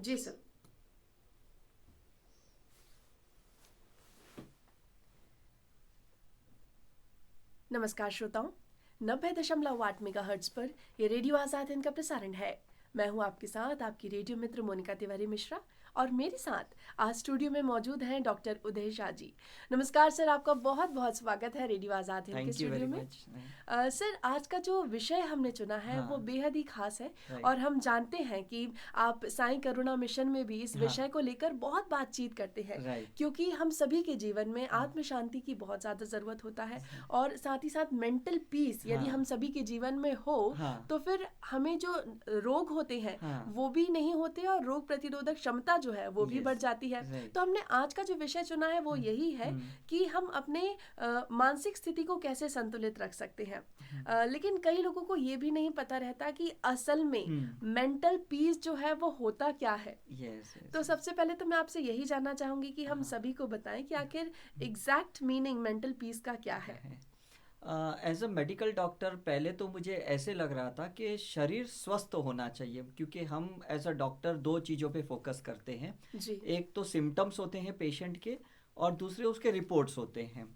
जी sir. नमस्कार श्रोताओं, 90.8 megahertz पर ये रेडियो आज़ाद हिंद का प्रसारण है। मैं हूं आपके साथ आपकी रेडियो मित्र मोनिका तिवारी मिश्रा, और मेरे साथ आज स्टूडियो में मौजूद हैं डॉक्टर उदय शाह जी। नमस्कार सर, आपका बहुत बहुत स्वागत है रेडियो आज़ाद हिंद के थैंक यू स्टूडियो वेरी में। मच। सर, आज का जो विषय हमने चुना है वो हाँ, बेहद ही खास है। राइट। और हम जानते हैं कि आप साईं करुणा मिशन में भी इस हाँ, विषय को लेकर बहुत बातचीत करते हैं, राइट। क्योंकि हम सभी के जीवन में हाँ, आत्म शांति की बहुत ज़्यादा ज़रूरत होता है। हाँ, और साथ ही साथ मेंटल पीस यदि हम हाँ, सभी के जीवन में हो हाँ, तो फिर हमें जो रोग होते हैं हाँ, वो भी नहीं होते, और रोग प्रतिरोधक क्षमता जो है वो भी बढ़ यस, जाती है। तो राइट। हमने आज का जो विषय चुना है वो हाँ, यही है कि हम अपने मानसिक स्थिति को कैसे संतुलित रख सकते हैं। लेकिन कई लोगों को ये भी नहीं पता रहता कि असल में मेंटल पीस जो है वो होता क्या है। यस, तो यस, सबसे पहले तो मैं आपसे यही जानना चाहूंगी कि हम हाँ, सभी को बताएं कि आखिर एग्जैक्ट मीनिंग मेंटल पीस का क्या क्या है। है? एज अ मेडिकल डॉक्टर पहले तो मुझे ऐसे लग रहा था कि शरीर स्वस्थ होना चाहिए, क्योंकि हम एज अ डॉक्टर दो चीज़ों पे फोकस करते हैं। जी। एक तो सिम्टम्स होते हैं पेशेंट के, और दूसरे उसके रिपोर्ट्स होते हैं।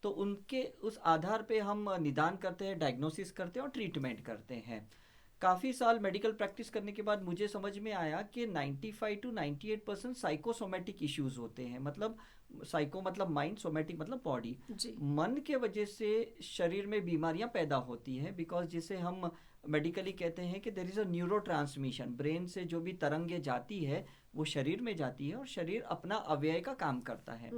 तो उनके उस आधार पे हम निदान करते हैं, डायग्नोसिस करते हैं और ट्रीटमेंट करते हैं। काफ़ी साल मेडिकल प्रैक्टिस करने के बाद मुझे समझ में आया कि 95 टू 98% साइकोसोमेटिक इश्यूज होते हैं। मतलब साइको मतलब माइंड, सोमेटिक मतलब बॉडी। जी। मन के वजह से शरीर में बीमारियां पैदा होती हैं, बिकॉज जिसे हम मेडिकली कहते हैं कि there is a neuro transmission. Brain से जो भी तरंगे जाती है वो शरीर में जाती है, और शरीर अपना अव्यय का काम करता है।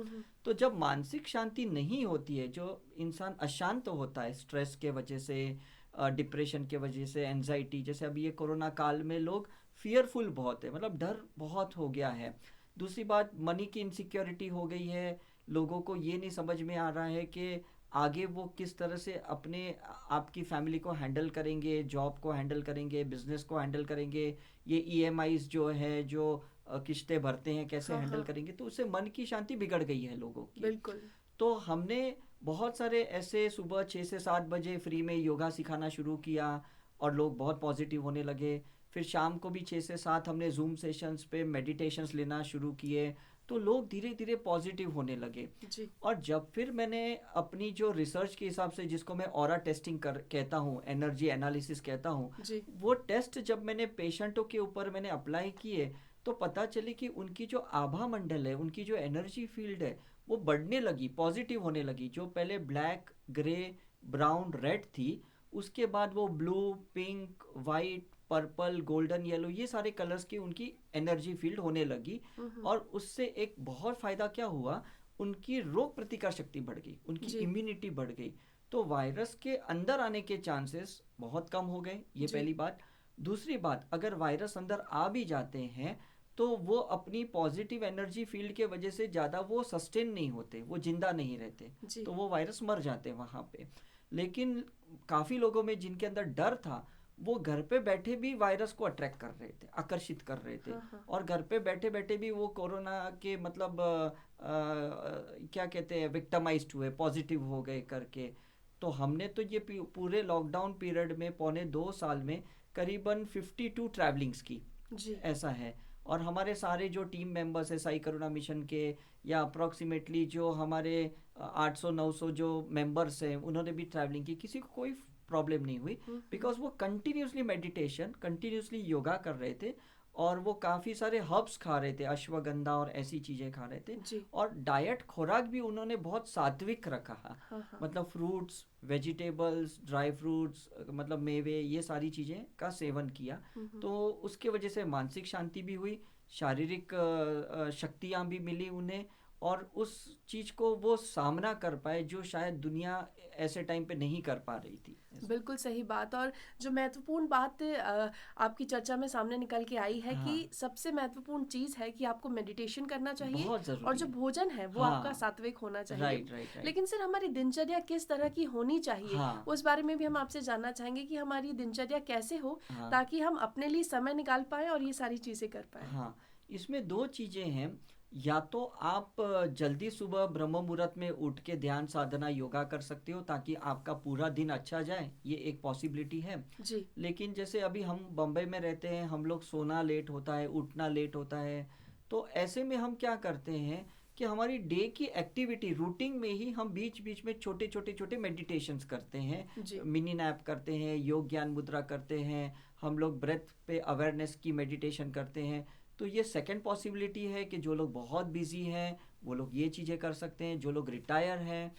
तो जब मानसिक शांति नहीं होती है, जो इंसान अशांत होता है स्ट्रेस के वजह से, डिप्रेशन के वजह से, एनजाइटी, जैसे अभी ये कोरोना काल में लोग फियरफुल बहुत है, मतलब डर बहुत हो गया है। दूसरी बात, मनी की इनसिक्योरिटी हो गई है। लोगों को ये नहीं समझ में आ रहा है कि आगे वो किस तरह से अपने आपकी फैमिली को हैंडल करेंगे, जॉब को हैंडल करेंगे, बिजनेस को हैंडल करेंगे। ये ईएमआईज जो है, जो किस्तें भरते हैं, कैसे हाँ हैंडल हाँ, करेंगे। तो उससे मन की शांति बिगड़ गई है लोगों की। बिल्कुल। तो हमने बहुत सारे ऐसे सुबह 6 से 7 बजे फ्री में योगा सिखाना शुरू किया, और लोग बहुत पॉजिटिव होने लगे। फिर शाम को भी 6 से 7 हमने जूम सेशंस पे मेडिटेशंस लेना शुरू किए, तो लोग धीरे धीरे पॉजिटिव होने लगे। जी। और जब फिर मैंने अपनी जो रिसर्च के हिसाब से, जिसको मैं ऑरा टेस्टिंग कर कहता हूँ, एनर्जी एनालिसिस कहता हूँ, जी। वो टेस्ट जब मैंने पेशेंटों के ऊपर मैंने अप्लाई किए, तो पता चले कि उनकी जो आभा मंडल है, उनकी जो एनर्जी फील्ड है, वो बढ़ने लगी, पॉजिटिव होने लगी। जो पहले ब्लैक, ग्रे, ब्राउन, रेड थी, उसके बाद वो blue, pink, white, purple, golden, yellow, ये सारे कलर्स की उनकी एनर्जी फील्ड होने लगी। और उससे एक बहुत फ़ायदा क्या हुआ, उनकी रोग प्रतिकार शक्ति बढ़ गई, उनकी जी। इम्यूनिटी बढ़ गई। तो वायरस के अंदर आने के चांसेस बहुत कम हो गए, ये जी। पहली बात। दूसरी बात, अगर वायरस अंदर आ भी जाते हैं, तो वो अपनी पॉजिटिव एनर्जी फील्ड के वजह से ज़्यादा वो सस्टेन नहीं होते, वो जिंदा नहीं रहते। जी। तो वो वायरस मर जाते हैं वहाँ पे। लेकिन काफ़ी लोगों में जिनके अंदर डर था, वो घर पे बैठे भी वायरस को अट्रैक्ट कर रहे थे, आकर्षित कर रहे थे। हाँ हाँ। और घर पे बैठे बैठे भी वो कोरोना के मतलब क्या कहते हैं, विक्टमाइज्ड हुए, पॉजिटिव हो गए करके। तो हमने तो ये पूरे लॉकडाउन पीरियड में पौने 2 साल में करीबन 52 ट्रैवलिंग्स की, जी। ऐसा है। और हमारे सारे जो टीम मेंबर्स है साई करुणा मिशन के, या अप्रॉक्सीमेटली जो हमारे 800-900 जो मेंबर्स हैं, उन्होंने भी ट्रैवलिंग की, किसी को कोई प्रॉब्लम नहीं हुई। बिकॉज वो कंटिन्यूसली मेडिटेशन, कंटिन्यूसली योगा कर रहे थे, और वो काफ़ी सारे हर्ब्स खा रहे थे, अश्वगंधा और ऐसी चीज़ें खा रहे थे। जी। और डाइट खुराक भी उन्होंने बहुत सात्विक रखा, हाँ हाँ। मतलब फ्रूट्स, वेजिटेबल्स, ड्राई फ्रूट्स, मतलब मेवे, ये सारी चीज़ें का सेवन किया। तो उसके वजह से मानसिक शांति भी हुई, शारीरिक शक्तियाँ भी मिली उन्हें, और उस चीज़ को वो सामना कर पाए जो शायद दुनिया ऐसे टाइम पे नहीं कर पा रही थी। बिल्कुल सही बात। और जो महत्वपूर्ण बात आपकी चर्चा में सामने निकल के आई है कि हाँ, सबसे महत्वपूर्ण चीज़ है कि आपको मेडिटेशन करना चाहिए, बहुत और ज़रूरी जो है। भोजन है वो आपका हाँ, सात्विक होना चाहिए। Right, right, right. लेकिन सर, हमारी दिनचर्या किस तरह की होनी चाहिए, हाँ, उस बारे में भी हम आपसे जानना चाहेंगे कि हमारी दिनचर्या कैसे हो, हाँ, ताकि हम अपने लिए समय निकाल पाएं और ये सारी चीज़ें कर पाएं। हाँ, इसमें दो चीज़ें हैं। या तो आप जल्दी सुबह ब्रह्म मुहूर्त में उठ के ध्यान साधना योगा कर सकते हो ताकि आपका पूरा दिन अच्छा जाए, ये एक पॉसिबिलिटी है। जी। लेकिन जैसे अभी हम बम्बई में रहते हैं, हम लोग सोना लेट होता है, उठना लेट होता है, तो ऐसे में हम क्या करते हैं कि हमारी डे की एक्टिविटी रूटीन में ही हम बीच बीच में छोटे छोटे छोटे मेडिटेशंस करते हैं, जी। मिनी नैप करते हैं, योग ज्ञान मुद्रा करते हैं, हम लोग ब्रेथ पे अवेयरनेस की मेडिटेशन करते हैं। तो ये सेकंड पॉसिबिलिटी है कि जो लोग बहुत बिजी हैं वो लोग ये चीज़ें कर सकते हैं। जो लोग रिटायर हैं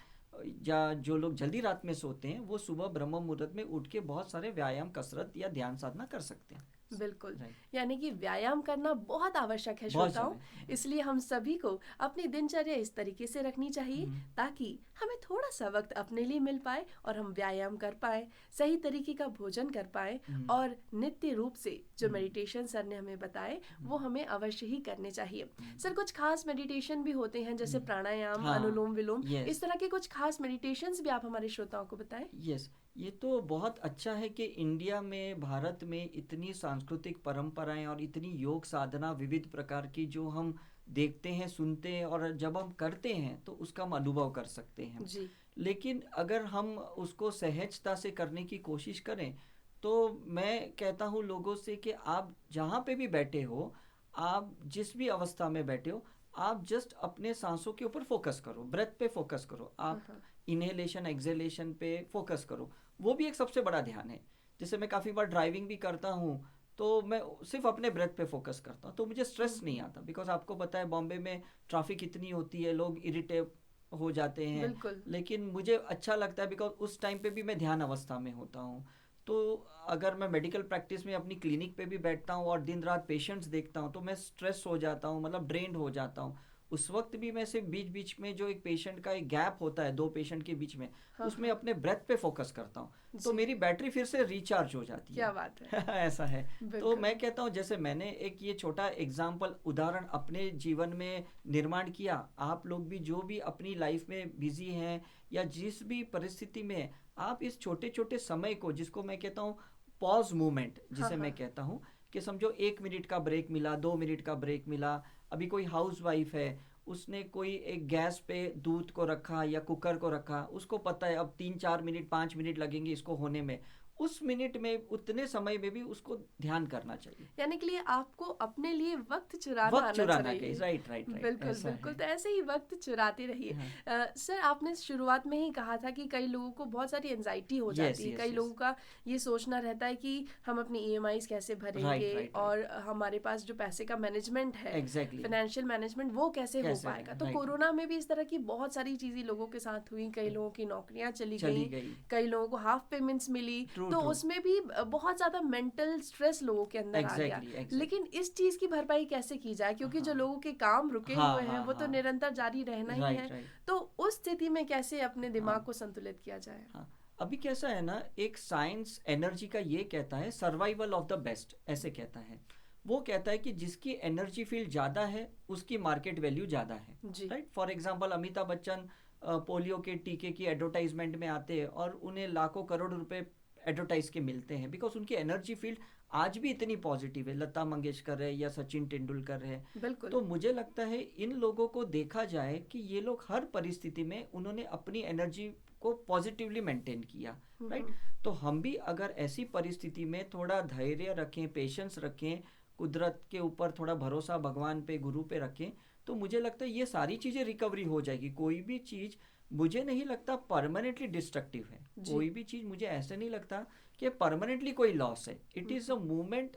या जो लोग जल्दी रात में सोते हैं वो सुबह ब्रह्म मुहूर्त में उठ के बहुत सारे व्यायाम, कसरत या ध्यान साधना कर सकते हैं। बिल्कुल। राइट। यानी कि व्यायाम करना बहुत आवश्यक है बहुत श्रोताओं। ज़्यादा। इसलिए हम सभी को अपनी दिनचर्या इस तरीके से रखनी चाहिए हम्म, ताकि हमें थोड़ा सा वक्त अपने लिए मिल पाए और हम व्यायाम कर पाए, सही तरीके का भोजन कर पाए हम्म, और नित्य रूप से जो हम्म, मेडिटेशन सर ने हमें बताए वो हमें अवश्य ही करने चाहिए। हम्म, सर कुछ खास मेडिटेशन भी होते हैं जैसे प्राणायाम, हाँ, अनुलोम विलोम, यस, इस तरह के कुछ खास मेडिटेशंस भी आप हमारे श्रोताओं को बताएं। यस। ये तो बहुत अच्छा है कि इंडिया में, भारत में इतनी सांस्कृतिक परंपराएं और इतनी योग साधना विविध प्रकार की जो हम देखते हैं, सुनते हैं और जब हम करते हैं तो उसका हम अनुभव कर सकते हैं। जी। लेकिन अगर हम उसको सहजता से करने की कोशिश करें तो मैं कहता हूँ लोगों से कि आप जहाँ पे भी बैठे हो, आप जिस भी अवस्था में बैठे हो, आप जस्ट अपने सांसों के ऊपर फोकस करो, ब्रेथ पे फोकस करो, हाँ, आप हाँ। इनहेलेशन एक्सहेलेशन पे फोकस करो। वो भी एक सबसे बड़ा ध्यान है। जैसे मैं काफ़ी बार ड्राइविंग भी करता हूँ तो मैं सिर्फ अपने ब्रेथ पे फोकस करता हूँ तो मुझे स्ट्रेस नहीं आता, बिकॉज आपको पता है बॉम्बे में ट्रैफिक इतनी होती है, लोग इरिटेट हो जाते हैं। बिल्कुल। लेकिन मुझे अच्छा लगता है बिकॉज उस टाइम पे भी मैं ध्यान अवस्था में होता हूँ। तो अगर मैं मेडिकल प्रैक्टिस में अपनी क्लिनिक पे भी बैठता हूँ और दिन रात पेशेंट्स देखता हूँ तो मैं स्ट्रेस हो जाता हूँ, मतलब ड्रेन्ड हो जाता हूँ। उस वक्त भी मैं सिर्फ बीच बीच में जो एक पेशेंट का एक गैप होता है दो पेशेंट के बीच में, हाँ, उसमें हाँ। अपने ब्रेथ पे फोकस करता हूँ तो जी। मेरी बैटरी फिर से रिचार्ज हो जाती क्या है। बात है। ऐसा है। तो बिल्कुल। मैं कहता हूँ जैसे मैंने एक ये छोटा एग्जाम्पल उदाहरण अपने जीवन में निर्माण किया, आप लोग भी जो भी अपनी लाइफ में बिजी हैं या जिस भी परिस्थिति में हैं, आप इस छोटे छोटे समय को, जिसको मैं कहता हूँ पॉज मूवमेंट, हाँ, जिसे हाँ। मैं कहता हूँ कि समझो 1 मिनट का ब्रेक मिला, 2 मिनट का ब्रेक मिला। अभी कोई हाउस वाइफ है, उसने कोई एक गैस पे दूध को रखा या कुकर को रखा, उसको पता है अब 3 4 मिनट 5 मिनट लगेंगे इसको होने में, उस मिनट में उतने समय में भी उसको ध्यान करना चाहिए। यानी कि लिए आपको अपने लिए वक्त चुराना वक्त आना चुराना चाहिए, चाहिए। राइट राइट राइट, बिल्कुल ऐसा बिल्कुल, है। तो ऐसे ही वक्त चुराते रहिए। हाँ, सर आपने शुरुआत में ही कहा था कि कई लोगों को बहुत सारी एंजाइटी हो यस जाती है, यस कई यस, लोगों का ये सोचना रहता है कि हम अपनी ईएमआईज कैसे भरेंगे राइट राइट राइट, और हमारे पास जो पैसे का मैनेजमेंट है, एग्जैक्टली, फाइनेंशियल मैनेजमेंट, वो कैसे हो कैसे पाएगा। है, तो राइट, कोरोना में भी इस तरह की बहुत सारी चीज़ें लोगों के साथ हुई, कई लोगों की नौकरियां चली चली गई, गई, कई लोगों को हाफ पेमेंट्स मिली, ट्रू तो ट्रू, उसमें भी बहुत ज़्यादा मेंटल स्ट्रेस लोगों के अंदर आ गया। एग्जैक्टली एग्जैक्टली, लेकिन इस चीज़ की भरपाई कैसे की जाए, क्योंकि जो हाँ लोगों के काम रुके हाँ हुए हैं हाँ वो तो हाँ, निरंतर जारी रहना ही है। राइट राइट, तो उस स्थिति में कैसे अपने हाँ दिमाग को संतुलित किया जाए। हाँ। अभी कैसा है ना, एक साइंस एनर्जी का ये कहता है सर्वाइवल ऑफ द बेस्ट, ऐसे कहता है। वो कहता है कि जिसकी एनर्जी फील्ड ज़्यादा है उसकी मार्केट वैल्यू ज़्यादा है। जी। Right, for example Amitabh Bachchan polio के टीके की एडवर्टाइजमेंट में आते हैं और उन्हें लाखों करोड़ रुपए एडवर्टाइज के मिलते हैं बिकॉज उनकी एनर्जी फील्ड आज भी इतनी पॉजिटिव है। लता मंगेशकर है या सचिन तेंदुलकर है। बिल्कुल। तो मुझे लगता है इन लोगों को देखा जाए कि ये लोग हर परिस्थिति में उन्होंने अपनी एनर्जी को पॉजिटिवली मेंटेन किया। राइट, तो हम भी अगर ऐसी परिस्थिति में थोड़ा धैर्य रखें, पेशेंस रखें, कुदरत के ऊपर थोड़ा भरोसा, भगवान पे, गुरु पे रखें, तो मुझे लगता है ये सारी चीज़ें रिकवरी हो जाएगी। कोई भी चीज़ मुझे नहीं लगता परमानेंटली डिस्ट्रक्टिव है। जी। कोई भी चीज़ मुझे ऐसे नहीं लगता कि परमानेंटली कोई लॉस है। It is a movement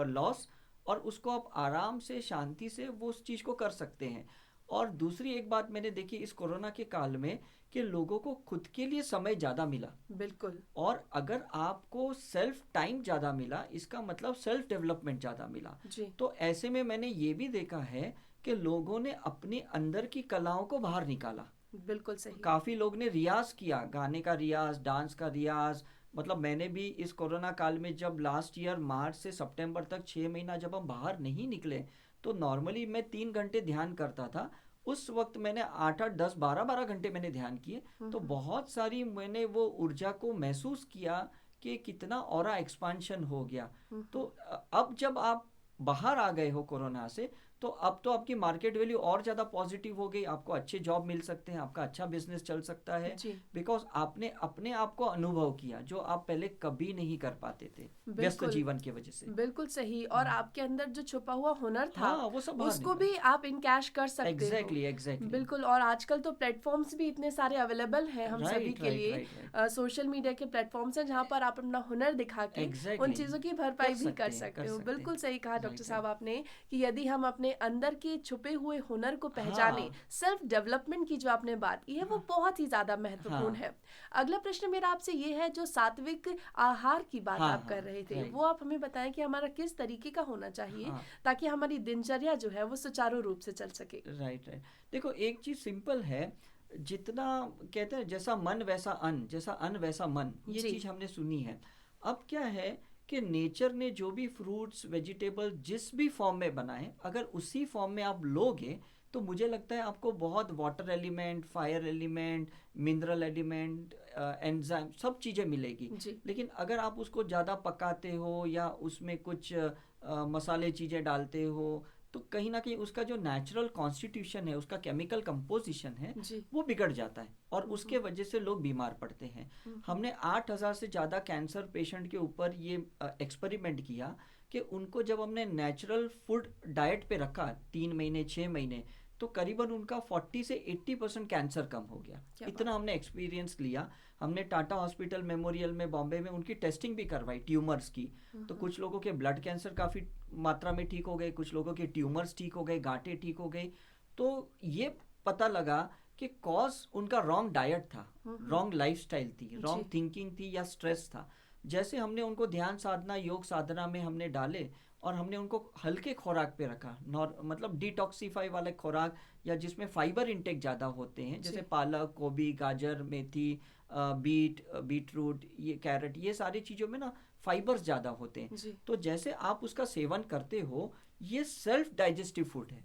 loss, और उसको आप आराम से, शांति से वो उस चीज़ को कर सकते हैं। और दूसरी एक बात मैंने देखी इस कोरोना के काल में कि लोगों को खुद के लिए समय ज़्यादा मिला। बिल्कुल। और अगर आपको सेल्फ टाइम ज़्यादा मिला, इसका मतलब सेल्फ डेवलपमेंट ज़्यादा मिला। जी। तो ऐसे में मैंने ये भी देखा है कि लोगों ने अपने अंदर की कलाओं को बाहर निकाला। बिल्कुल सही। काफ़ी लोग ने रियाज किया, गाने का रियाज, डांस का रियाज। मतलब मैंने भी इस कोरोना काल में जब लास्ट ईयर मार्च से सितंबर तक 6 महीना जब हम बाहर नहीं निकले, तो नॉर्मली मैं 3 घंटे ध्यान करता था। उस वक्त मैंने 8 8 10 12 12 घंटे मैंने ध्यान किए। तो बहुत सारी मैंने वो ऊर्जा को महसूस किया कि कितना ऑरा एक्सपांशन हो गया। तो अब जब आप बाहर आ गए हो कोरोना से, तो अब तो आपकी मार्केट वैल्यू और ज़्यादा पॉजिटिव हो गई, आपको अच्छे जॉब मिल सकते हैं, आपका अच्छा बिजनेस चल सकता है, जी बिकॉज आपने अपने आप को अनुभव किया जो आप पहले कभी नहीं कर पाते थे व्यस्त बिल्कुल जीवन की वजह से। बिल्कुल सही। और आपके अंदर जो छुपा हुआ हुनर था हाँ, वो सब बाहर उसको निकला। भी आप इनकैश कर सकते हो। Exactly exactly. बिल्कुल। और आजकल तो प्लेटफॉर्म्स भी इतने सारे अवेलेबल हैं हम सभी राइट के राइट लिए। Right right. सोशल मीडिया के प्लेटफॉर्म्स हैं जहाँ पर आप अपना हुनर दिखा के उन एग्जैक्टली चीज़ों की कर भरपाई भी कर सकते हैं, कर सकते हो। सकते बिल्कुल हैं। सही कहा डॉक्टर राइट साहब राइट। आपने कि यदि हम अपने अंदर के छुपे हुए हुनर को पहचाने, हाँ सेल्फ डेवलपमेंट की जो आपने बात की है वो हाँ बहुत ही ज़्यादा महत्वपूर्ण हाँ है। अगला प्रश्न मेरा आपसे ये है, जो सात्विक आहार की बात हाँ आप हाँ। कर रहे थे राइट। वो आप हमें बताएं कि हमारा किस तरीके का होना चाहिए हाँ। ताकि हमारी दिनचर्या जो है वो सुचारू रूप से चल सके। Right right. देखो एक चीज सिंपल है, जितना कहते हैं जैसा मन वैसा अन्न, जैसा अन्न वैसा मन, ये जी चीज हमने सुनी है। अब क्या है कि नेचर ने जो भी फ्रूट्स वेजिटेबल जिस भी फॉर्म में बनाए, अगर उसी फॉर्म में आप लोगे तो मुझे लगता है आपको बहुत water element, fire element, mineral element, enzyme, सब चीज़ें मिलेगी। जी लेकिन अगर आप उसको ज़्यादा पकाते हो या उसमें कुछ मसाले चीज़ें डालते हो, तो कहीं ना कहीं उसका जो नेचुरल कॉन्स्टिट्यूशन है, उसका केमिकल कंपोजिशन है, जी वो बिगड़ जाता है और उसके हम्म वजह से लोग बीमार पड़ते हैं। हम्म हमने 8,000 से ज़्यादा कैंसर पेशेंट के ऊपर ये एक्सपेरिमेंट किया कि उनको जब हमने नेचुरल फूड डाइट पे रखा 3 महीने 6 महीने, तो करीबन उनका 40 से 80% कैंसर कम हो गया। क्या इतना बात हमने एक्सपीरियंस लिया। हमने टाटा हॉस्पिटल मेमोरियल में बॉम्बे में उनकी टेस्टिंग भी करवाई ट्यूमर्स की। तो हम्म कुछ लोगों के ब्लड कैंसर काफ़ी मात्रा में ठीक हो गए, कुछ लोगों के ट्यूमर्स ठीक हो गए, गांठें ठीक हो गई। तो ये पता लगा कि कॉज उनका रॉन्ग डाइट था, हम्म रॉन्ग लाइफस्टाइल थी, जी रॉन्ग थिंकिंग थी या स्ट्रेस था। जैसे हमने उनको ध्यान साधना, योग साधना में हमने डाले और हमने उनको हल्के खुराक पे रखा, मतलब डिटॉक्सीफाई वाले खुराक, या जिसमें फाइबर इंटेक ज़्यादा होते हैं, जैसे जी पालक, गोभी, गाजर, मेथी, बीटरूट, ये कैरेट, ये सारी चीज़ों में ना फाइबर्स ज़्यादा होते हैं। जी तो जैसे आप उसका सेवन करते हो, ये सेल्फ डाइजेस्टिव फूड है,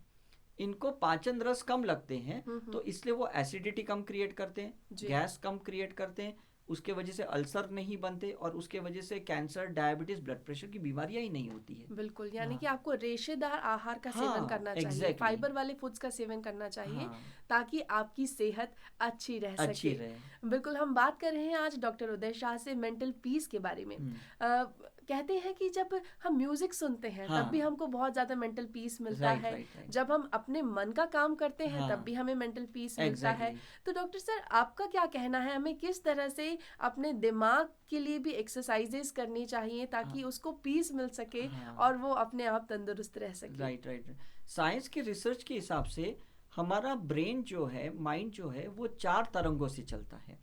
इनको पाचन रस कम लगते हैं, तो इसलिए वो एसिडिटी कम क्रिएट करते हैं, जी गैस कम क्रिएट करते हैं, उसके वजह से अल्सर नहीं बनते और उसके वजह से कैंसर, डायबिटीज, ब्लड प्रेशर की बीमारियां ही नहीं होती है। बिल्कुल। यानी कि हाँ आपको रेशेदार आहार का सेवन हाँ करना चाहिए, एग्जैक्टली। फाइबर वाले फूड्स का सेवन करना चाहिए हाँ, ताकि आपकी सेहत अच्छी रह अच्छी सके। रहे। बिल्कुल। हम बात कर रहे हैं आज डॉक्टर उदय शाह से मेंटल पीस के बारे में। हम्म। कहते हैं कि जब हम म्यूजिक सुनते हैं तब भी हाँ हमको बहुत ज़्यादा मेंटल पीस मिलता राइट है। Right right. जब हम अपने मन का काम करते हैं तब हाँ भी हमें मेंटल पीस मिलता है। एग्जैक्टली। तो डॉक्टर सर आपका क्या कहना है, हमें किस तरह से अपने दिमाग के लिए भी एक्सरसाइजेस करनी चाहिए ताकि हाँ उसको पीस मिल सके हाँ और वो अपने आप तंदुरुस्त रह सके। Right right. साइंस के रिसर्च के हिसाब से हमारा ब्रेन जो है, माइंड जो है, वो 4 तरंगों से चलता है।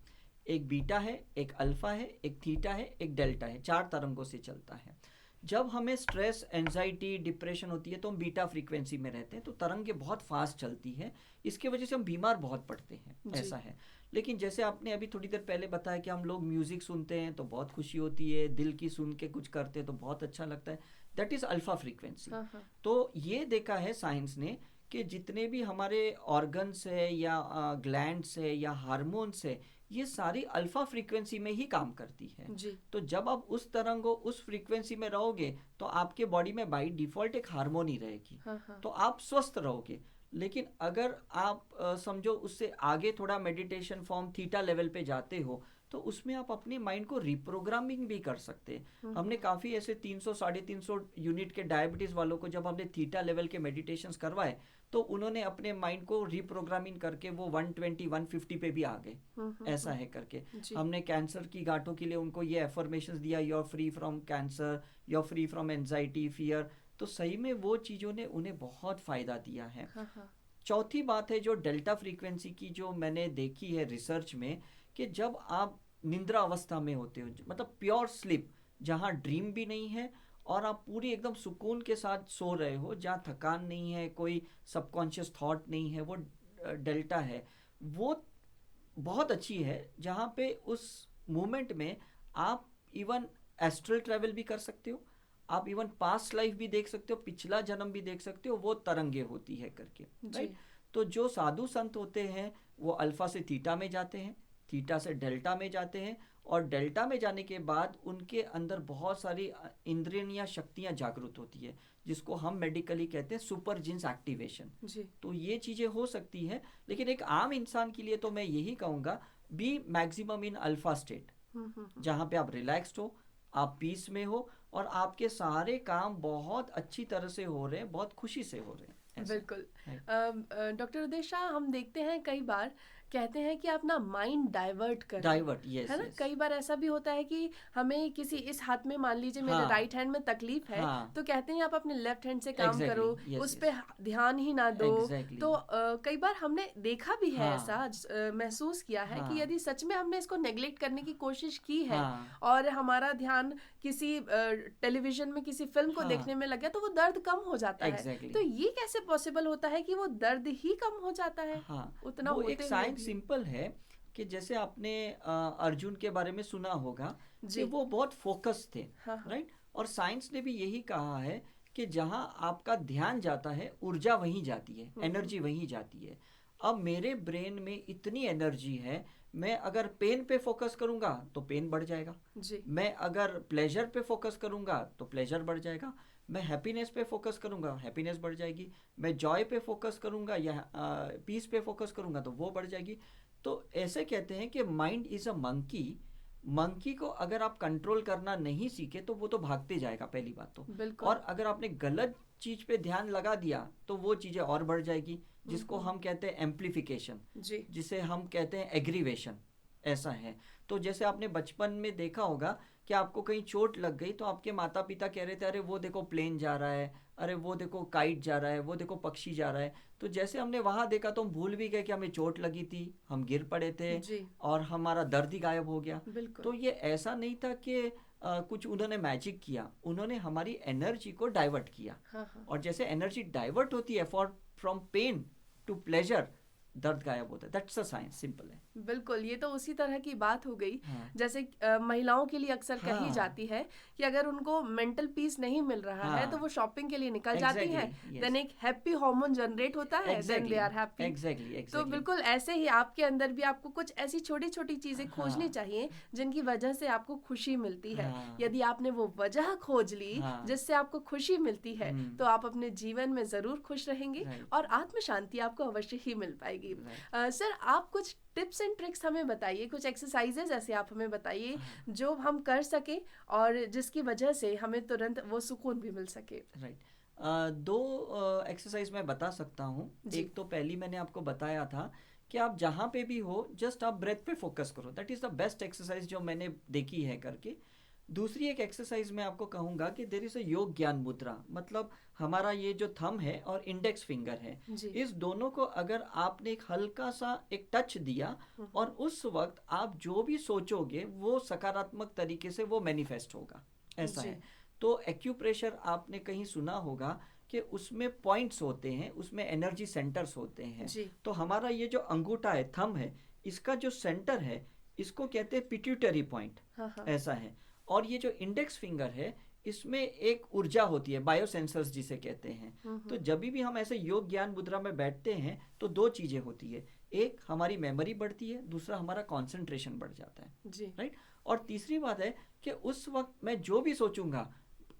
एक बीटा है, एक अल्फा है, एक थीटा है, एक डेल्टा है, 4 तरंगों से चलता है। जब हमें स्ट्रेस, एंजाइटी, डिप्रेशन होती है तो हम बीटा फ्रीक्वेंसी में रहते हैं, तो तरंगें बहुत फास्ट चलती हैं, इसके वजह से हम बीमार बहुत पड़ते हैं, जी ऐसा है। लेकिन जैसे आपने अभी थोड़ी देर पहले बताया कि हम लोग म्यूजिक सुनते हैं तो बहुत खुशी होती है, दिल की सुन के कुछ करते हैं तो बहुत अच्छा लगता है, दैट इज अल्फा फ्रीक्वेंसी। हाँ हाँ तो ये देखा है साइंस ने कि जितने भी हमारे ऑर्गन्स है या ग्लैंड्स है या हार्मोन्स है, ये सारी अल्फा फ्रीक्वेंसी में ही काम करती है। जी तो जब आप उस तरंगों, उस फ्रीक्वेंसी में रहोगे तो आपके बॉडी में बाई डिफॉल्ट एक हार्मोनी रहेगी, हाँ हाँ तो आप स्वस्थ रहोगे। लेकिन अगर आप समझो उससे आगे थोड़ा मेडिटेशन फॉर्म थीटा लेवल पे जाते हो, तो उसमें आप अपने माइंड को रिप्रोग्रामिंग भी कर सकते हैं। हमने काफ़ी ऐसे 300 350 यूनिट के डायबिटीज़ वालों को जब हमने थीटा लेवल के मेडिटेशंस करवाए, तो उन्होंने अपने माइंड को रिप्रोग्रामिंग करके वो 120 150 पे भी आ गए, ऐसा है करके। जी हमने कैंसर की गांठों के लिए उनको ये एफर्मेशंस दिया, you are free from cancer, you are free from anxiety, fear. तो सही में वो चीज़ों ने उन्हें बहुत फ़ायदा दिया है। हाँ हाँ चौथी बात है जो डेल्टा फ्रीक्वेंसी की, जो मैंने देखी है रिसर्च में, कि जब आप निद्रा अवस्था में होते हो, मतलब प्योर स्लीप, जहाँ ड्रीम भी नहीं है और आप पूरी एकदम सुकून के साथ सो रहे हो, जहाँ थकान नहीं है, कोई सबकॉन्शियस थॉट नहीं है, वो डेल्टा है। वो बहुत अच्छी है, जहाँ पे उस मोमेंट में आप इवन एस्ट्रल ट्रैवल भी कर सकते हो, आप इवन पास्ट लाइफ भी देख सकते हो, पिछला जन्म भी देख सकते हो, वो तरंगे होती है करके, जी राइट। तो जो साधु संत होते हैं वो अल्फा से थीटा में जाते हैं, थीटा से डेल्टा में जाते हैं, और डेल्टा में जाने के बाद उनके अंदर बहुत सारी इंद्रियणीय शक्तियां जागृत होती है, जिसको हम मेडिकली कहते हैं सुपर जीन्स एक्टिवेशन। जी। तो ये चीज़ें हो सकती है, लेकिन एक आम इंसान के लिए तो मैं यही कहूँगा, be maximum in alpha state, जहाँ पे आप रिलैक्स्ड हो, आप पीस में हो, और आपके सारे काम बहुत अच्छी तरह से हो रहे हैं, बहुत खुशी से हो रहे हैं, ऐसा। बिल्कुल। Right. डॉक्टर उदय शाह, हम देखते हैं कई बार कहते हैं कि अपना माइंड डाइवर्ट करें, डाइवर्ट, यस है ना। यस। कई बार ऐसा भी होता है कि हमें किसी इस हाथ में, मान लीजिए मेरे हाँ राइट हैंड में तकलीफ है, हाँ, तो कहते हैं आप अपने लेफ्ट हैंड से काम एग्जैक्टली, करो, यस उस यस, पे ध्यान ही ना दो। एग्जैक्टली, तो कई बार हमने देखा भी है, हाँ ऐसा महसूस किया है कि हाँ यदि सच में हमने इसको नेग्लेक्ट करने की कोशिश की है हाँ और हमारा ध्यान किसी टेलीविजन में किसी फिल्म को हाँ, देखने में लग गया, तो वो दर्द कम हो जाता है। एग्जैक्टली। तो ये कैसे पॉसिबल होता है कि वो दर्द ही कम हो जाता है हाँ, उतना वो होते एक हुए साइंस भी? सिंपल है कि जैसे आपने अर्जुन के बारे में सुना होगा कि जी। वो बहुत फोकस थे, हाँ हाँ। राइट। और साइंस ने भी यही कहा है कि जहाँ आपका ध्यान जाता है, ऊर्जा वहीं जाती है, एनर्जी वहीं जाती है। अब मेरे ब्रेन में इतनी एनर्जी है, मैं अगर पेन पे फोकस करूंगा तो पेन बढ़ जाएगा, जी। मैं अगर प्लेजर पे फोकस करूंगा तो प्लेजर बढ़ जाएगा, मैं हैप्पीनेस पे फोकस करूंगा हैप्पीनेस बढ़ जाएगी, मैं जॉय पे फोकस करूंगा या पीस पे फोकस करूंगा तो वो बढ़ जाएगी। तो ऐसे कहते हैं कि mind is a monkey, monkey को अगर आप कंट्रोल करना नहीं सीखे तो वो तो भागते जाएगा, पहली बात तो। बिल्कुल। और अगर आपने गलत चीज पे ध्यान लगा दिया तो वो चीजें और बढ़ जाएगी, जिसको हम कहते हैं एम्प्लीफिकेशन, जी। जिसे हम कहते हैं एग्रीवेशन, ऐसा है। तो जैसे आपने बचपन में देखा होगा कि आपको कहीं चोट लग गई तो आपके माता पिता कह रहे थे, अरे वो देखो प्लेन जा रहा है, अरे वो देखो काइट जा रहा है, वो देखो पक्षी जा रहा है। तो जैसे हमने वहां देखा तो हम भूल भी गए कि हमें चोट लगी थी, हम गिर पड़े थे, जी। और हमारा दर्द ही गायब हो गया। बिल्कुल। तो ये ऐसा नहीं था कि कुछ उन्होंने मैजिक किया, उन्होंने हमारी एनर्जी को डाइवर्ट किया। हाँ हाँ। और जैसे एनर्जी डाइवर्ट होती है for from pain to pleasure, दर्द गायब होता है। दैट्स अ साइंस, सिंपल है। बिल्कुल, ये तो उसी तरह की बात हो गई हाँ जैसे महिलाओं के लिए अक्सर कही हाँ जाती है कि अगर उनको मेंटल पीस नहीं मिल रहा है तो हाँ, वो शॉपिंग के लिए निकल जाती हैं, एग्जैक्टली, देन यस, एक हैप्पी हार्मोन जनरेट होता है, then they exactly, are happy. Exactly, तो एग्जैक्टली। बिल्कुल ऐसे ही आपके अंदर भी आपको कुछ ऐसी छोटी छोटी चीजें खोजनी हाँ चाहिए जिनकी वजह से आपको खुशी मिलती है। हाँ यदि आपने वो वजह खोज ली हाँ, जिससे आपको खुशी मिलती है, तो आप अपने जीवन में जरूर खुश रहेंगे राइट और आत्म शांति आपको अवश्य ही मिल पाएगी। राइट। सर, आप कुछ टिप्स एंड ट्रिक्स हमें बताइए, कुछ एक्सरसाइजेज ऐसे आप हमें बताइए हाँ, जो हम कर सके और जिसकी वजह से हमें तुरंत वो सुकून भी मिल सके। राइट। दो एक्सरसाइज मैं बता सकता हूँ। जी। एक तो पहली मैंने आपको बताया था कि आप जहाँ पे भी हो जस्ट आप ब्रेथ पे फोकस करो, that is the best exercise जो मैंने देखी है करके। दूसरी एक एक्सरसाइज मैं आपको कहूँगा कि देर इज़ अ योग ज्ञान मुद्रा, मतलब हमारा ये जो थंब है और इंडेक्स फिंगर है, जी। इस दोनों को अगर आपने एक हल्का सा एक टच दिया और उस वक्त आप जो भी सोचोगे वो सकारात्मक तरीके से वो मैनिफेस्ट होगा, ऐसा जी। है। तो एक्यूप्रेशर आपने कहीं सुना होगा कि उसमें पॉइंट्स होते हैं, उसमें एनर्जी सेंटर्स होते हैं। जी। तो हमारा ये जो अंगूठा है, थंब है, इसका जो सेंटर है इसको कहते हैं पिट्यूटरी पॉइंट, हाँ हाँ। ऐसा है। और ये जो इंडेक्स फिंगर है इसमें एक ऊर्जा होती है, बायोसेंसर्स जिसे कहते हैं। तो जब भी हम ऐसे योग ज्ञान मुद्रा में बैठते हैं तो दो चीजें होती है, एक हमारी मेमोरी बढ़ती है, दूसरा हमारा कंसंट्रेशन बढ़ जाता है, जी। राइट। और तीसरी बात है कि उस वक्त मैं जो भी सोचूंगा,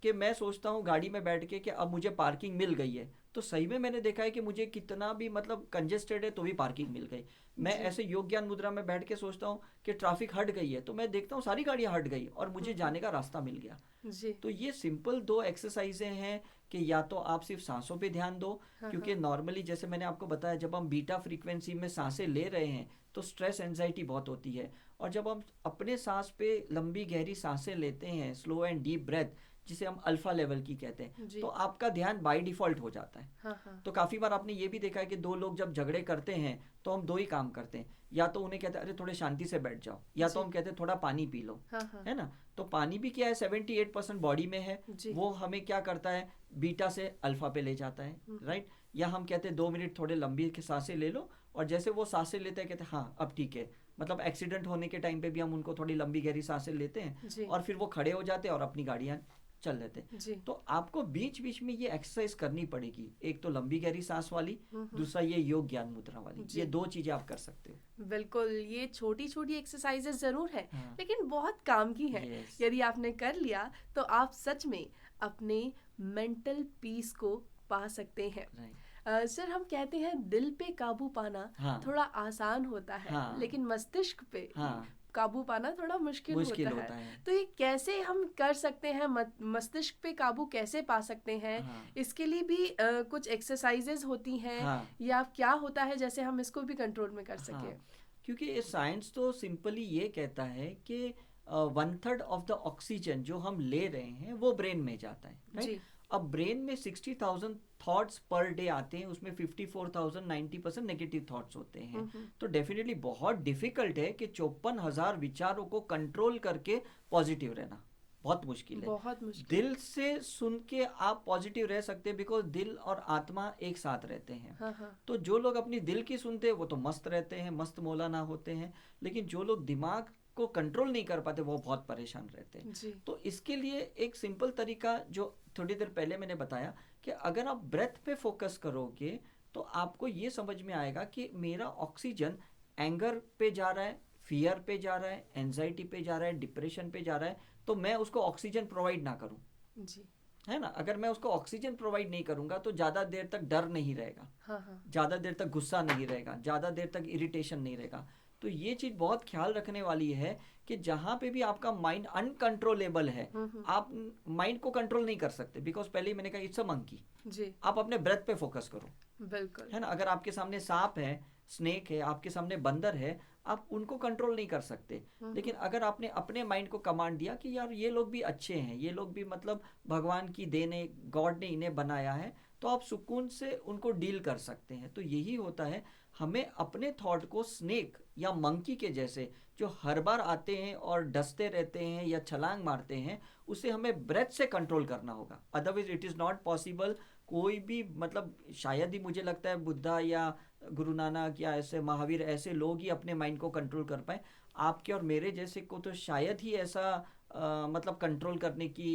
कि मैं सोचता हूँ गाड़ी में बैठ के कि अब मुझे पार्किंग मिल गई है, तो सही में मैंने देखा है कि मुझे कितना भी मतलब कंजेस्टेड है तो भी पार्किंग मिल गई। मैं जी। ऐसे योग ज्ञान मुद्रा में बैठ के सोचता हूँ कि ट्रैफिक हट गई है, तो मैं देखता हूँ सारी गाड़ियाँ हट गई और मुझे जाने का रास्ता मिल गया। जी। तो ये सिंपल दो एक्सरसाइजें हैं कि या तो आप सिर्फ सांसों पे ध्यान दो, क्योंकि नॉर्मली जैसे मैंने आपको बताया जब हम बीटा फ्रीक्वेंसी में सांसें ले रहे हैं तो स्ट्रेस एंजाइटी बहुत होती है, और जब हम अपने सांस पे लंबी गहरी सांसें लेते हैं, स्लो एंड डीप ब्रेथ, जिसे हम अल्फा लेवल की कहते हैं, जी। तो आपका ध्यान बाय डिफॉल्ट हो जाता है। हाँ हाँ। तो काफी बार आपने ये भी देखा है कि दो लोग जब झगड़े करते हैं तो हम दो ही काम करते हैं, या तो उन्हें कहते हैं अरे थोड़े शांति से बैठ जाओ, या तो जी। हम कहते हैं थोड़ा पानी पी लो, हाँ हाँ। है ना। तो पानी भी क्या है, 78% बॉडी में है, जी। वो हमें क्या करता है, बीटा से अल्फा पे ले जाता है, राइट। या हम कहते हैं 2 मिनट थोड़े लंबी के सांसें ले लो, और जैसे वो सांसें लेते हैं कहते हैं हाँ अब ठीक है, मतलब एक्सीडेंट होने के टाइम पे भी हम उनको थोड़ी लंबी गहरी सांसें लेते हैं, जी। और फिर वो खड़े हो जाते हैं और अपनी गाड़ियाँ चल लेते हैं। जी। तो आपको बीच बीच में ये एक्सरसाइज करनी पड़ेगी। एक तो लंबी गहरी सांस वाली, दूसरा ये योग ज्ञान मुद्रा वाली। जी। ये 2 चीजें आप कर सकते हो। बिल्कुल, ये छोटी छोटी एक्सरसाइजेस जरूर है, हाँ। लेकिन बहुत काम की है। Yes. यदि आपने कर लिया तो आप सच में अपने मेंटल पीस को पा सकते हैं। Right. सर, हम कहते हैं दिल पे काबू पाना हाँ। थोड़ा आसान होता है, हाँ। लेकिन मस्तिष्क पे हाँ। काबू पाना थोड़ा मुश्किल होता है। तो ये कैसे हम कर सकते हैं, मस्तिष्क पे काबू कैसे पा सकते हैं? हाँ। इसके लिए भी कुछ एक्सरसाइजेज होती हैं, हाँ। या क्या होता है जैसे हम इसको भी कंट्रोल में कर सकें? हाँ, क्योंकि साइंस तो सिंपली ये कहता है कि 1/3 ऑफ द ऑक्सीजन जो हम ले रहे हैं वो ब्रेन में जाता है, जी। राइट? अब ब्रेन में 60,000 थॉट्स पर डे आते हैं, उसमें 54,000 90% नेगेटिव थॉट्स होते हैं। तो डेफिनेटली बहुत डिफिकल्ट है कि 54,000 विचारों को कंट्रोल करके पॉजिटिव रहना बहुत मुश्किल है। बहुत मुश्किल। दिल से सुन के आप पॉजिटिव रह सकते हैं, बिकॉज दिल और आत्मा एक साथ रहते हैं। हाँ हाँ। तो जो लोग अपनी दिल की सुनते हैं वो तो मस्त रहते हैं, मस्त मौलाना होते हैं, लेकिन जो लोग दिमाग को कंट्रोल नहीं कर पाते वो बहुत परेशान रहते हैं। जी। तो इसके लिए एक सिंपल तरीका जो थोड़ी देर पहले मैंने बताया कि अगर आप ब्रेथ पे फोकस करोगे तो आपको ये समझ में आएगा कि मेरा ऑक्सीजन एंगर पे जा रहा है, फियर पे जा रहा है, एंजाइटी पे जा रहा है, डिप्रेशन पे जा रहा है, तो मैं उसको ऑक्सीजन प्रोवाइड ना करूं, जी। है ना? अगर मैं उसको ऑक्सीजन प्रोवाइड नहीं करूंगा तो ज्यादा देर तक डर नहीं रहेगा, हाँ हाँ। ज्यादा देर तक गुस्सा नहीं रहेगा, ज्यादा देर तक इरिटेशन नहीं रहेगा। तो ये चीज बहुत ख्याल रखने वाली है कि जहां पे भी आपका माइंड अनकंट्रोलेबल है, आप माइंड को कंट्रोल नहीं कर सकते, बिकॉज पहले ही मैंने कहा इट्स अ मंकी। जी। आप अपने ब्रेथ पे फोकस करो, बिल्कुल। है ना? अगर आपके सामने सांप है, स्नेक है, आपके सामने बंदर है, आप उनको कंट्रोल नहीं कर सकते। लेकिन अगर आपने अपने माइंड को कमांड दिया कि यार ये लोग भी अच्छे हैं, ये लोग भी मतलब भगवान की देन है, गॉड ने इन्हें बनाया है, तो आप सुकून से उनको डील कर सकते हैं। तो यही होता है, हमें अपने थॉट को स्नेक या मंकी के जैसे जो हर बार आते हैं और डसते रहते हैं या छलांग मारते हैं, उसे हमें ब्रेथ से कंट्रोल करना होगा। Otherwise it is not possible. कोई भी मतलब शायद ही मुझे लगता है बुद्धा या गुरु नानक या ऐसे महावीर ऐसे लोग ही अपने माइंड को कंट्रोल कर पाए। आपके और मेरे जैसे को तो शायद ही ऐसा मतलब कंट्रोल करने की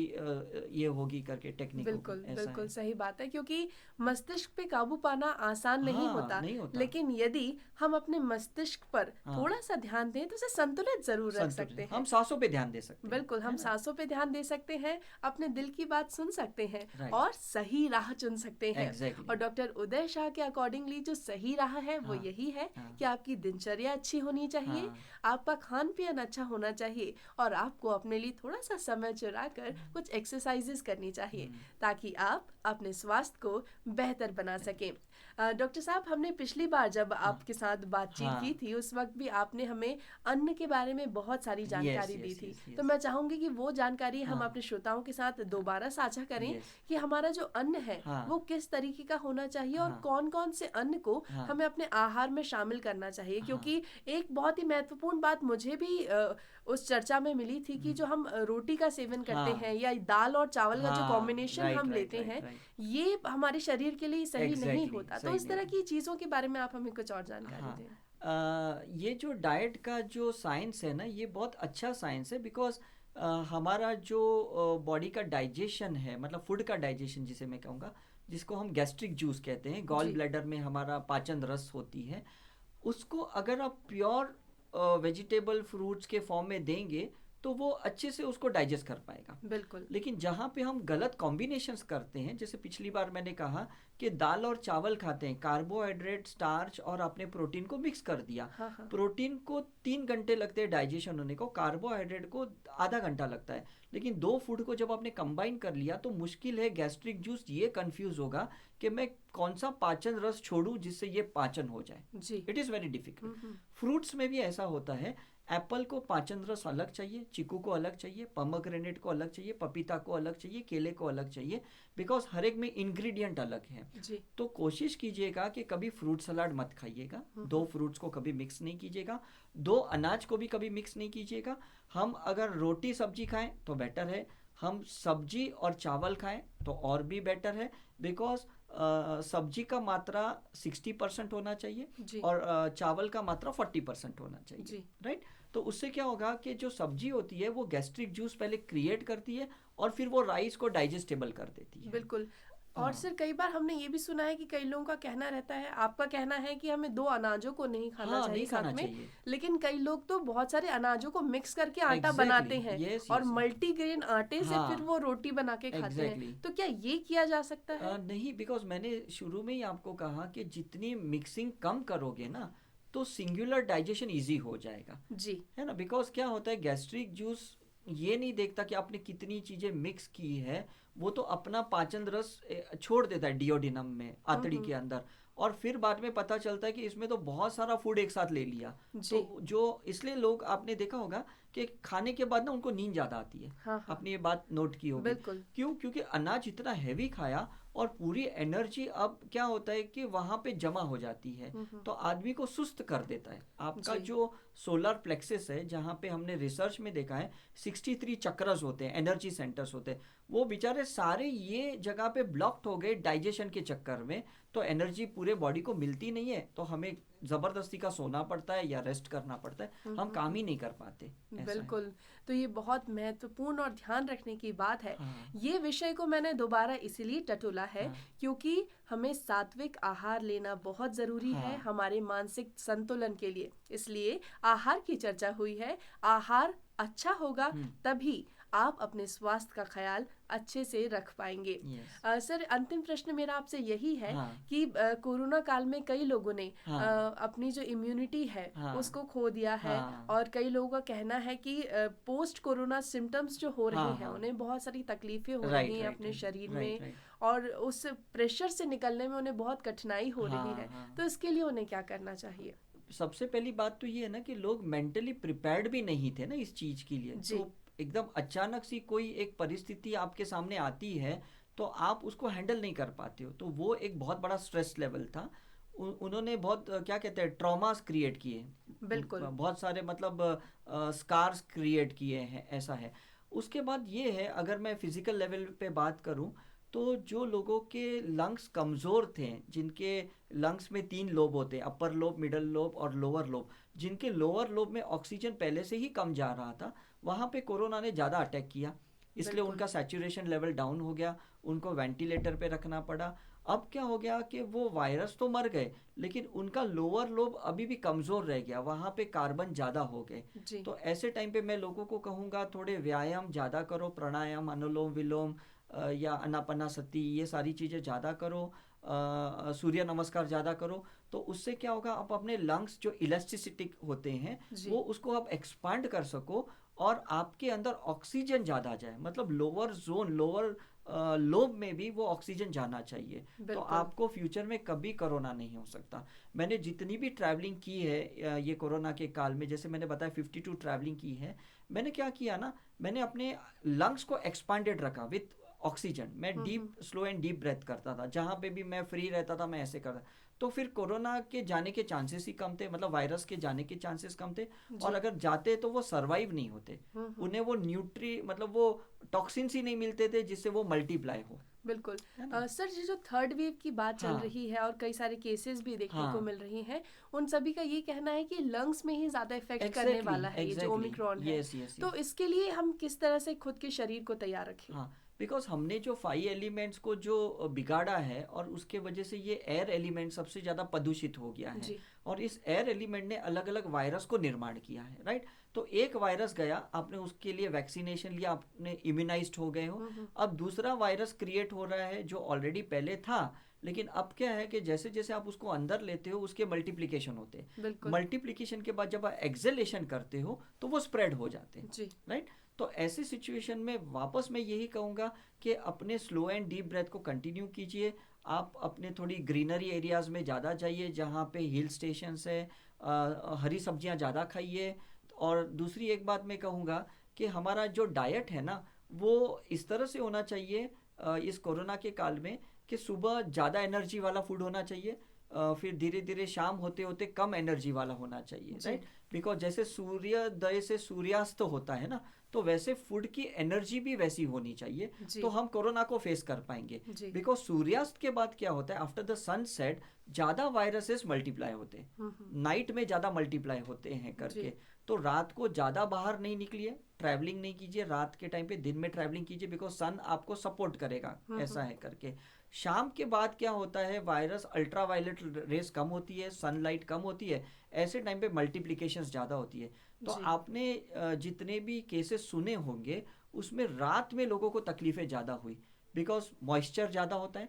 ये होगी करके टेक्निक। बिल्कुल बिल्कुल सही बात है, क्योंकि मस्तिष्क पे काबू पाना आसान नहीं होता, लेकिन यदि हम अपने मस्तिष्क पर थोड़ा सा ध्यान दें तो उसे संतुलित जरूर रख सकते हैं। हम सांसों पे ध्यान दे सकते हैं। बिल्कुल, हम सांसों पे ध्यान दे सकते हैं, अपने दिल की बात सुन सकते हैं और सही राह चुन सकते हैं। और डॉक्टर उदय शाह के अकॉर्डिंगली जो सही राह है वो यही है कि आपकी दिनचर्या अच्छी होनी चाहिए, आपका खान पीन अच्छा होना चाहिए, और आपको अपने लिए थोड़ा सा समय चुरा कर कुछ एक्सरसाइजेस करनी चाहिए ताकि आप अपने स्वास्थ्य को बेहतर बना सकें। डॉक्टर साहब, हमने पिछली बार जब आपके साथ बातचीत की थी उस वक्त भी आपने हमें अन्न के बारे में बहुत सारी जानकारी दी थी। तो मैं चाहूंगी कि वो जानकारी हम अपने श्रोताओं के साथ दोबारा साझा करें कि हमारा जो अन्न है वो किस तरीके का होना चाहिए और कौन कौन से अन्न को हमें अपने आहार में शामिल करना चाहिए। क्योंकि एक बहुत ही महत्वपूर्ण बात मुझे भी उस चर्चा में मिली थी कि जो हम रोटी का सेवन करते हैं या दाल और चावल का जो कॉम्बिनेशन हम लेते हैं, ये हमारे शरीर के लिए सही नहीं होता। तो इस तरह की चीज़ों के बारे में आप हमें कुछ और जानकारी दें। ये जो डाइट का जो साइंस है ना, ये बहुत अच्छा साइंस है, बिकॉज हमारा जो बॉडी का डाइजेशन है, मतलब फूड का डाइजेशन जिसे मैं कहूँगा, जिसको हम गैस्ट्रिक जूस कहते हैं, गॉल ब्लैडर में हमारा पाचन रस होती है, उसको अगर आप प्योर वेजिटेबल फ्रूट्स के फॉर्म में देंगे तो वो अच्छे से उसको डाइजेस्ट कर पाएगा। बिल्कुल। लेकिन जहाँ पे हम गलत कॉम्बिनेशंस करते हैं, जैसे पिछली बार मैंने कहा कि दाल और चावल खाते हैं, कार्बोहाइड्रेट, स्टार्च और आपने प्रोटीन को मिक्स कर दिया। प्रोटीन को 3 घंटे लगते हैं डाइजेशन होने को, कार्बोहाइड्रेट को आधा घंटा लगता है। लेकिन 2 फूड को जब आपने कंबाइन कर लिया तो मुश्किल है, गैस्ट्रिक जूस ये कंफ्यूज होगा कि मैं कौन सा पाचन रस छोड़ूं जिससे ये पाचन हो जाए। It is very difficult. Fruits में भी ऐसा होता है, एप्पल को पाचन रस अलग चाहिए, चीकू को अलग चाहिए, पोमेग्रेनेट को अलग चाहिए, पपीता को अलग चाहिए, केले को अलग चाहिए, बिकॉज हर एक में इंग्रेडिएंट अलग है। तो कोशिश कीजिएगा कि कभी फ्रूट सलाद मत खाइएगा, 2 फ्रूट्स को कभी मिक्स नहीं कीजिएगा, 2 अनाज को भी कभी मिक्स नहीं कीजिएगा। हम अगर रोटी सब्जी खाएं तो बेटर है, हम सब्जी और चावल खाएं तो और भी बेटर है, बिकॉज सब्जी का मात्रा 60% होना चाहिए और चावल का मात्रा 40% होना चाहिए, राइट? तो उससे क्या होगा कि जो सब्जी होती है वो गैस्ट्रिक जूस पहले क्रिएट करती है और फिर वो राइस को डाइजेस्टेबल कर देती है। बिल्कुल। और हाँ सर कई बार हमने ये भी सुना है कि कई लोगों का कहना रहता है, आपका कहना है कि हमें दो अनाजों को नहीं खाना हाँ, चाहिए नहीं खाना साथ में, चाहिए। लेकिन कई लोग तो बहुत सारे अनाजों को मिक्स करके आटा एग्जैक्टली, बनाते हैं यस और यस। मल्टीग्रेन आटे से फिर हाँ, वो रोटी बना के खाते हैं। एग्जैक्टली। तो क्या ये किया जा सकता है? नहीं, बिकॉज मैंने शुरू में ही आपको कहा कि जितनी मिक्सिंग कम करोगे ना, तो सिंगुलर डाइजेशन इजी हो जाएगा, जी। है ना। बिकॉज क्या होता है, गैस्ट्रिक जूस ये नहीं देखता कि आपने कितनी चीजें मिक्स की है, वो तो अपना पाचन रस छोड़ देता है डिओडिनम में, आंतड़ी हम्म। के अंदर। और फिर बाद में पता चलता है कि इसमें तो बहुत सारा फूड एक साथ ले लिया। जी। तो जो इसलिए लोग, आपने देखा होगा कि खाने के बाद ना उनको नींद ज्यादा आती है। हाँ हाँ। आपने ये बात नोट की होगी। बिल्कुल। क्यों? क्योंकि अनाज इतना हैवी खाया, और पूरी एनर्जी अब क्या होता है कि वहां पे जमा हो जाती है, तो आदमी को सुस्त कर देता है। आपका जी। जो सोलर प्लेक्सस है, जहाँ पे हमने रिसर्च में देखा है 63 चक्रस होते हैं, एनर्जी सेंटर्स होते हैं, वो बेचारे सारे ये जगह पे ब्लॉक्ड हो गए डाइजेशन के चक्कर में। तो एनर्जी पूरे बॉडी को मिलती नहीं है, तो हमें जबरदस्ती का सोना पड़ता है या रेस्ट करना पड़ता है, हम काम ही नहीं कर पाते। ऐसा है। बिल्कुल। तो ये बहुत महत्वपूर्ण और ध्यान रखने की बात है। हाँ ये विषय को मैंने दोबारा इसीलिए टटोला है हाँ क्योंकि हमें सात्विक आहार लेना बहुत ज़रूरी है हाँ। हमारे मानसिक संतुलन के लिए। इसलिए आहार की चर्चा हुई है। आहार अच्छा होगा तभी आप अपने स्वास्थ्य का ख्याल अच्छे से रख पाएंगे। यस। सर अंतिम प्रश्न मेरा आपसे यही है हाँ कि कोरोना काल में कई लोगों ने हाँ अपनी जो इम्यूनिटी है हाँ उसको खो दिया है। हाँ और कई लोगों का कहना है कि पोस्ट कोरोना सिम्टम्स जो हो रहे हाँ हैं हाँ। उन्हें बहुत सारी तकलीफें हो राइट रही हैं राइट अपने राइट शरीर राइट में राइट। और उस प्रेशर से निकलने में उन्हें बहुत कठिनाई हो रही हाँ है। हाँ। तो इसके लिए उन्हें क्या करना चाहिए? सबसे पहली बात तो ये है ना कि लोग मेंटली प्रिपेयर्ड भी नहीं थे ना इस चीज के लिए। जी। तो एकदम अचानक सी कोई एक परिस्थिति आपके सामने आती है, तो आप उसको हैंडल नहीं कर पाते हो, तो वो एक बहुत बड़ा स्ट्रेस लेवल था। उन्होंने बहुत क्या कहते हैं, ट्रॉमास क्रिएट किए, बिल्कुल। बहुत सारे मतलब स्कार्स क्रिएट किए हैं, ऐसा है। उसके बाद ये है, अगर मैं फिजिकल लेवल पे बात करूं, तो जो लोगों के लंग्स कमज़ोर थे, जिनके लंग्स में 3 लोब होते हैं, अपर लोब, मिडल लोब और लोअर लोब, जिनके लोअर लोब में ऑक्सीजन पहले से ही कम जा रहा था, वहाँ पे कोरोना ने ज़्यादा अटैक किया। इसलिए बिल्कुल। उनका सैचुरेशन लेवल डाउन हो गया, उनको वेंटिलेटर पे रखना पड़ा। अब क्या हो गया कि वो वायरस तो मर गए, लेकिन उनका लोअर लोब अभी भी कमज़ोर रह गया, वहाँ पे कार्बन ज़्यादा हो गए। जी। तो ऐसे टाइम पे मैं लोगों को कहूँगा, थोड़े व्यायाम ज़्यादा करो, प्राणायाम, अनुलोम विलोम या अनापनासती, ये सारी चीज़ें ज़्यादा करो, सूर्य नमस्कार ज़्यादा करो। तो उससे क्या होगा, आप अपने लंग्स जो इलास्टिसिटिक होते हैं, जी। वो उसको आप एक्सपांड कर सको, और आपके अंदर ऑक्सीजन ज़्यादा जाए, मतलब लोअर जोन, लोअर लोब में भी वो ऑक्सीजन जाना चाहिए। तो बिल्कुल। आपको फ्यूचर में कभी कोरोना नहीं हो सकता। मैंने जितनी भी ट्रैवलिंग की है ये कोरोना के काल में, जैसे मैंने बताया 52 ट्रैवलिंग की है, मैंने क्या किया ना, मैंने अपने लंग्स को एक्सपांडेड रखा विथ ऑक्सीजन। मैं deep, slow and deep breath करता था, जहाँ पे भी मैं फ्री रहता था मैं ऐसे करता। तो फिर कोरोना के जाने के चांसेस ही कम थे, मतलब वायरस के जाने के चांसेस कम थे। और अगर जाते तो वो सरवाइव नहीं होते, उन्हें वो मतलब वो टॉक्सिन्स ही नहीं मिलते थे जिससे वो मल्टीप्लाई हो। बिल्कुल। है ना? सर ये जो थर्ड वेव की बात चल हाँ रही है और कई सारे केसेस भी देखने को हाँ। मिल रही हैं, उन सभी का ये कहना है कि लंग्स में ही ज्यादा इफेक्ट करने एग्जैक्टली वाला है ये जो एग्जैक्टली। ओमिक्रॉन है। यस यस तो यस। इसके लिए हम किस तरह से खुद के शरीर को तैयार रखें? हाँ, बिकॉज हमने जो 5 एलिमेंट्स को जो बिगाड़ा है, और उसके वजह से ये एयर एलिमेंट सबसे ज़्यादा प्रदूषित हो गया है। जी। और इस एयर एलिमेंट ने अलग अलग वायरस को निर्माण किया है, राइट। तो एक वायरस गया, आपने उसके लिए वैक्सीनेशन लिया, आपने इम्यूनाइज्ड हो गए हो। अब दूसरा वायरस क्रिएट हो रहा है जो ऑलरेडी पहले था, लेकिन अब क्या है कि जैसे जैसे आप उसको अंदर लेते हो, उसके मल्टीप्लिकेशन होते हैं। बिल्कुल। मल्टीप्लिकेशन के बाद जब आप एक्सेलेशन करते हो, तो वो स्प्रेड हो जाते हैं, जी। राइट। तो ऐसी सिचुएशन में वापस मैं यही कहूँगा कि अपने स्लो एंड डीप ब्रेथ को कंटिन्यू कीजिए। आप अपने थोड़ी ग्रीनरी एरियाज़ में ज़्यादा जाइए, जहाँ पे हिल स्टेशंस है, हरी सब्जियाँ ज़्यादा खाइए। और दूसरी एक बात मैं कहूँगा कि हमारा जो डाइट है ना, वो इस तरह से होना चाहिए इस कोरोना के काल में, कि सुबह ज़्यादा एनर्जी वाला फूड होना चाहिए, फिर धीरे धीरे शाम होते होते कम एनर्जी वाला होना चाहिए, जी। राइट? बिकॉज जैसे सूर्योदय से सूर्यास्त होता है ना, तो वैसे फूड की एनर्जी भी वैसी होनी चाहिए, जी। तो हम कोरोना को फेस कर पाएंगे। जी। बिकॉज सूर्यास्त के बाद क्या होता है, आफ्टर द सनसेट ज़्यादा वायरसेस मल्टीप्लाई होते हैं, नाइट में ज़्यादा मल्टीप्लाई होते हैं करके। जी। तो रात को ज़्यादा बाहर नहीं निकलिए, ट्रैवलिंग नहीं कीजिए रात के टाइम पे, दिन में ट्रैवलिंग कीजिए, बिकॉज सन आपको सपोर्ट करेगा, ऐसा है करके। शाम के बाद क्या होता है, वायरस अल्ट्रा वायलेट रेस कम होती है, सनलाइट कम होती है, ऐसे टाइम पे मल्टीप्लिकेशंस ज़्यादा होती है। तो जी। आपने जितने भी केसेस सुने होंगे उसमें रात में लोगों को तकलीफें ज़्यादा हुई, बिकॉज मॉइस्चर ज़्यादा होता है,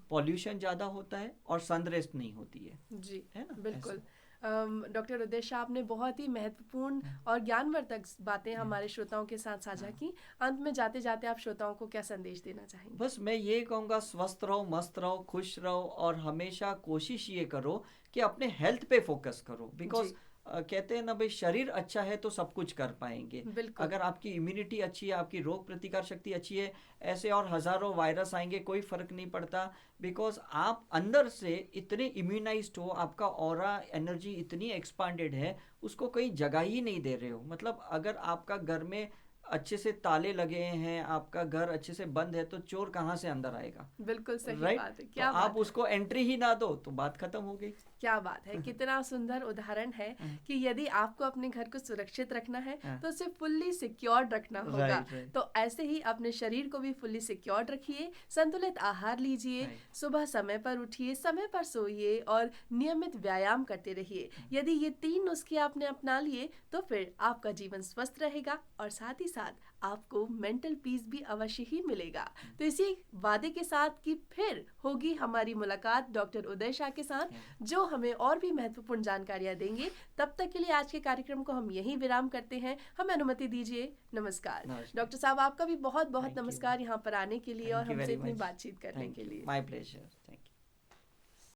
पॉल्यूशन ज़्यादा होता है, और सनरेस्ट नहीं होती है। जी, है ना? बिल्कुल। डॉक्टर उदय शाह, आपने बहुत ही महत्वपूर्ण और ज्ञानवर्धक बातें हमारे श्रोताओं के साथ साझा की। अंत में जाते जाते आप श्रोताओं को क्या संदेश देना चाहेंगे? बस मैं ये कहूँगा, स्वस्थ रहो, मस्त रहो, खुश रहो, और हमेशा कोशिश ये करो कि अपने हेल्थ पे फोकस करो, बिकॉज कहते हैं ना भाई, शरीर अच्छा है तो सब कुछ कर पाएंगे। बिल्कुल। अगर आपकी इम्यूनिटी अच्छी है, आपकी रोग प्रतिकार शक्ति अच्छी है, ऐसे और हजारों वायरस आएंगे, कोई फर्क नहीं पड़ता, बिकॉज आप अंदर से इतने इम्यूनाइज्ड हो, आपका ऑरा एनर्जी इतनी एक्सपांडेड है, उसको कहीं जगह ही नहीं दे रहे हो। मतलब अगर आपका घर में अच्छे से ताले लगे हैं, आपका घर अच्छे से बंद है, तो चोर कहाँ से अंदर आएगा? बिल्कुल सही राइट? बात है। तो क्या आप बात है। उसको एंट्री ही ना दो तो बात खत्म हो गई। क्या बात है, कितना सुंदर उदाहरण है कि यदि आपको अपने घर को सुरक्षित रखना है तो उसे फुल्ली सिक्योर्ड रखना होगा। राइट। तो ऐसे ही अपने शरीर को भी फुल्ली सिक्योर्ड रखिए, संतुलित आहार लीजिए, सुबह समय पर उठिए, समय पर सोइए और नियमित व्यायाम करते रहिए। यदि ये 3 नुस्खे आपने अपना लिए तो फिर आपका जीवन स्वस्थ रहेगा और साथ ही साथ आपको मेंटल पीस भी अवश्य ही मिलेगा। तो इसी वादे के साथ कि फिर होगी हमारी मुलाकात डॉक्टर उदय शाह के साथ, जो हमें और भी महत्वपूर्ण जानकारियां देंगे। तब तक के लिए आज के कार्यक्रम को हम यहीं विराम करते हैं। हमें अनुमति दीजिए। नमस्कार। डॉक्टर साहब, आपका भी बहुत बहुत नमस्कार यहाँ पर आने के लिए और हमसे इतनी बातचीत करने के लिए। My pleasure. Thank you.